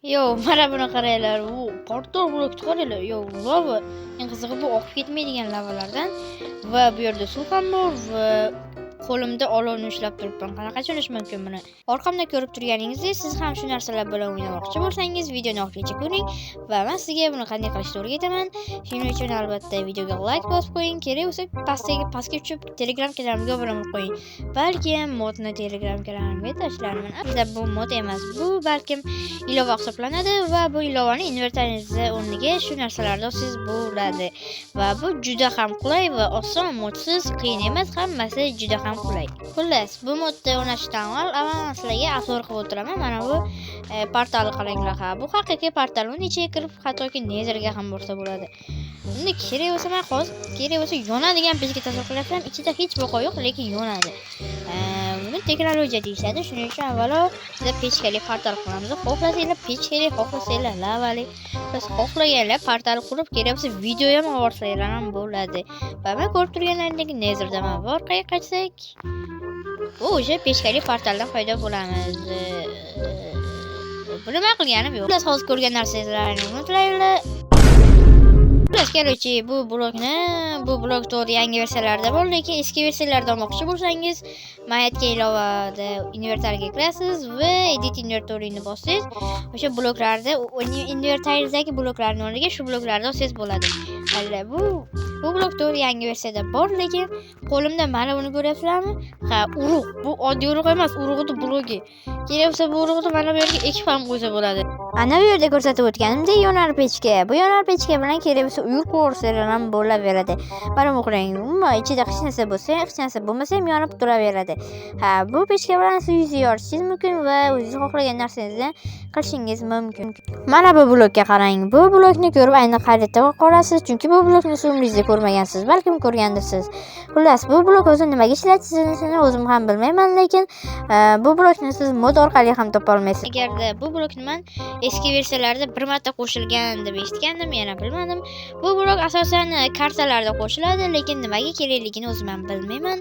Yo, mana buni qaranglar. Bu portal blokni qaranglar. Yo, lava. Eng qizig'i bu oqib ketmaydigan lavalardan va bu yerda suv ham bor va qo'limda olovni ushlab turibman. Qanaqa tushunish mumkin buni? Orqamda ko'rib turganingizdek, siz ham shu narsalar bilan o'ynamoqchi bo'lsangiz, videoni oxirigacha ko'ring va men sizga buni qanday qilishni o'rgataman. Shuning uchun albatta videoga like bosib qo'ying. Kerak bo'lsa pastga tushib Telegram kanalimga obuna bo'lib qo'ying. Balkim modni Telegram kanalimga tashlarman. Aslida bu mod emas. Bu balkim ilova hisoblanadi va bu ilovani invertaringizda o'rniga shu narsalarni siz bo'ladi. Va bu juda ham qulay va oson modsiz, qiyin emas, hammasi juda ham qulay. Xullas, bu modni o'rnatishdan avval sizlarga asor qilib o'tiraman. Mana bu portalni qaranglar. Bu haqiqiy portal. Uni ichiga kirib hattoki nezerga ham borsa bo'ladi. Unda kerak bo'lsa men hozir kerak bo'lsa yonadigan pechga tasavvur qilyapman. Ichida hech boqa yo'q, lekin yonadi. Buni texnologiya deyishadi. Shuning uchun avvalo biz pechkali portal quramiz. Xohlasanglar pechkali, xohlasanglar lavali. Biz xohlaganlar portal qurib, kerak bo'lsa video ham olsanglar ham bo'ladi. Va men ko'rib turganlaringizdek nezerdaman. Orqaga qaytsak, bu o'sha pechkali portaldan paydo bo'lamiz. Buni nima qilganim yo'q. Siz hozir ko'rgan narsalaringizni unutmanglar. Keluvchi bu blok to'g'ri yangi versiyalarda bor, lekin eski versiyalarda olmoqchi bo'lsangiz, men aytgan ilovada invertorga kirasiz va edit invertorini bossangiz, o'sha bloklarda invertoringizdagi bloklarning o'rniga shu bloklarni olsangiz bo'ladi. Hali bu blok to'g'ri yangi versiyada bor, lekin qo'limda mana buni ko'ryapsizlarmi? Ha, urug'. Bu oddiy urug' emas, urug'ni blogi. Kerak bo'lsa bu urug'ni mana bu yerga ekib ham qo'ysa bo'ladi. Ana bu yerda ko'rsatib o'tganimdek yonar pechka. Bu yonar pechka bilan kerak bo'lsa uy qursalar ham bo'laveradi. Mana bu qarang, umuman ichida hech narsa bo'lsa, hech narsa bo'lmasa ham yonib turaveradi. Ha, bu pechka bilan uyingizni yorishingiz mumkin va o'zingiz xohlagan narsangizni qilishingiz mumkin. Mana bu blokka qarang. Bu blokni ko'rib ayni qayerda qolasiz, chunki bu blokni umringizda ko'rmagansiz, balkim ko'rgandirsiz. Xullas, bu blok o'zi nimaga ishlatilishini o'zim ham bilmayman, lekin bu blokni siz mod orqali ham topa olmaysiz. Agarda bu blokni men eski versiyalarda bir marta qo'shilgan deb eshitgandim, yana bilmadim. Bu blok asosan kartalarda qo'shiladi, lekin nimaga kerakligini o'zim ham bilmayman.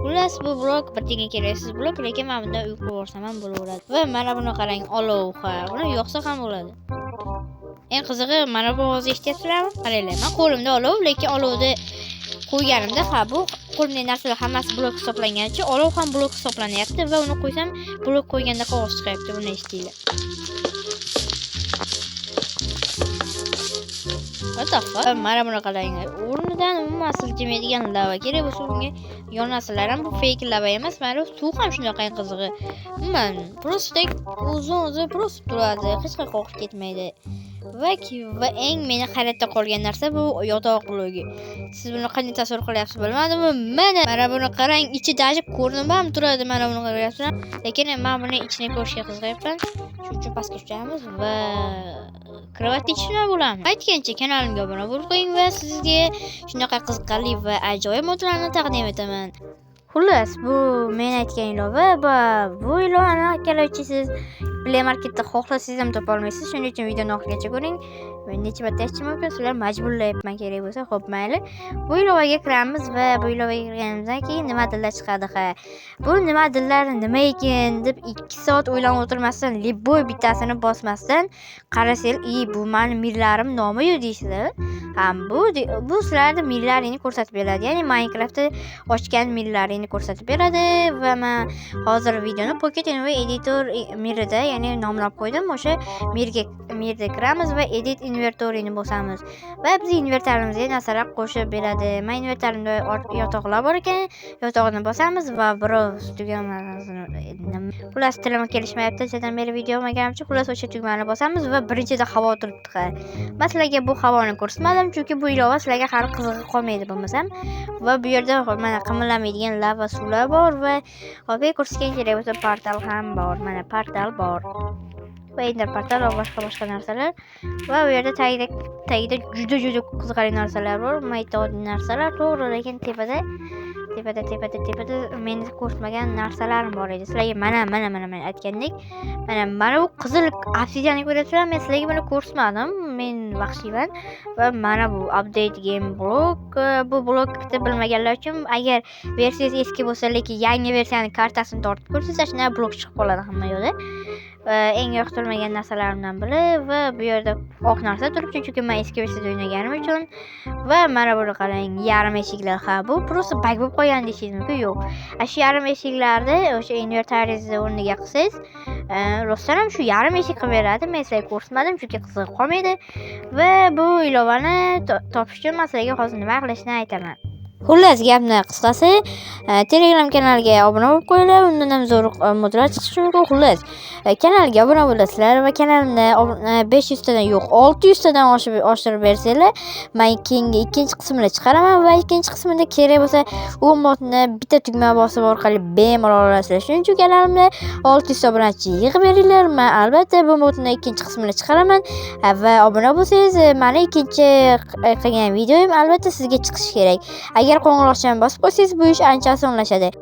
Xullas, bu blok birdinga keraksiz blok, lekin men bunda uy qurib olsam ham bo'laveradi. Va mana buni qarang, olov. Buni yoqsa ham bo'ladi. Eng qizig'i mana bu hozir eshityapsizlarmi? Qaranglar, men qo'limda olov, lekin olovni qo'yganimda bu qo'limdagi narsalar hammasi blok hisoblanganicha olov ham blok hisoblanyapti va uni qo'ysam blok qo'yganda qog'oz chiqyapti. Buni eshitinglar. Mana buni qarang. O'rnidan umuman siljimaydigan lava. Kerak bo'lsa bunga yonasizlar ham bu fake lava emas. Mana suv ham shunday qizig'i. Umuman просто o'zi просто turadi. Hech qayerga oqib ketmaydi. Va eng meni hayratda qolgan narsa bu yotoq blogi. Siz buni qanday tasavvur qilyapsiz bilmadim. Mana buni qarang, ichida ko'rinib ham turadi. Mana buni qarayapsizlar. Lekin men buni ichini ko'rishga qiziqyapman. Shuning uchun pastga tushamiz va kravat ichishni bo'lamiz. Aytgancha kanalimga obuna bo'lib qo'ying va sizga shunaqa qiziqarli va ajoyib modlarni taqdim etaman. Xullas, bu men aytgan ilova va bu ilovani keluvchi siz Play Marketda xohlasangiz ham topa olmaysiz. Shuning uchun videoni oxirigacha ko'ring. Men necha marta aytishim mumkin, sizlar majburlayapman kerak bo'lsa. Xo'p, mayli. Bu ilovaga kiramiz va bu ilovaga kirganimizdan keyin nimadirlar chiqadi. Bu nimadirlar nima ekan deb 2 soat o'ylanib o'tirmasdan, liboy bittasini bosmasdan qarasangiz, bu meni millarim nomi-yu deysizlar. Bu sizlarga millarini ko'rsatib beradi. Ya'ni Minecraftda ochgan millarini ko'rsatib beradi va men hozir videoni Pocket Envy Editor mirida, ya'ni nomlab qo'ydim. O'sha mirga kiramiz va edit invertorini bosamiz. Va biz invertorimizga narsalar qo'shib beradi. Men invertorimda yotoqlar bor ekan, yotog'ini bosamiz va biroz tugmani xullas tilima kelishmayapti. Sizdan beri video olmaganimcha, xullas o'sha tugmani bosamiz va birinchida havo turibdi. Men sizlarga bu havoni ko'rsatmadim, chunki bu ilova sizlarga hali qizig'i qolmaydi bo'lmasam. Va bu yerda mana qimirlamaydigan lava suvlar bor va hozir ko'rsatgan kerak bo'lsa portal ham bor. Mana portal bor. Va ender portal va boshqa narsalar. Va bu yerda tagida juda qiziqarli narsalar bor. Maytodli narsalar, to'g'ri, lekin tepada men ko'rsatmagan narsalarim bor edi. Sizlarga mana aytgandek, mana bu qizil obsidianni ko'ryapsizlar. Men sizlarga buni ko'rsatmadim. Men vahshiyman va mana bu update game blok. Bu blokni bilmaganlar uchun, agar versiyasi eski bo'lsa, lekin yangi versiyaning kartasini tortib ko'rsangiz, shunday blok chiqib qoladi hamma yo'lda. eng yoqtirmagan narsalarimdan biri va bu yerda oq narsa turibdi, chunki men eski versiyada o'ynaganim uchun. Va mana buni qarang, yarim eshiklar. Ha, bu просто bug bo'lib qolgan deyishingiz mumkin. Yo'q. Shu yarim eshiklarni o'sha invertaringizni o'rniga qilsangiz, rostdan ham shu yarim eshik qilib beradi. Men sizlarga ko'rsatmadim, chunki qiziq qolmaydi. Va bu ilovani topish uchun men sizlarga hozir nima qilishni aytaman. Xullas, gapni qisqasi, Telegram kanaliga obuna bo'lib qo'yinglar, undan ham zo'r modlar chiqishi mumkin. Xullas, kanalga obuna bo'lasizlar va kanalimni 500 tadan yo'q, 600 tadan oshirib bersanglar, men keyingi ikkinchi qismini chiqaraman va ikkinchi qismida kerak bo'lsa, u modni bitta tugma bosib orqali bemalol olasizlar. Shuning uchun kanalimda 600 obunachi yig'ib beringlar. Men albatta bu modni ikkinchi qismini chiqaraman va obuna bo'lsangiz, meni ikkinchi qilgan videoyim albatta sizga chiqishi kerak. Agar qo'ng'iroqchani bosib qo'ysangiz, bu ish ancha osonlashadi.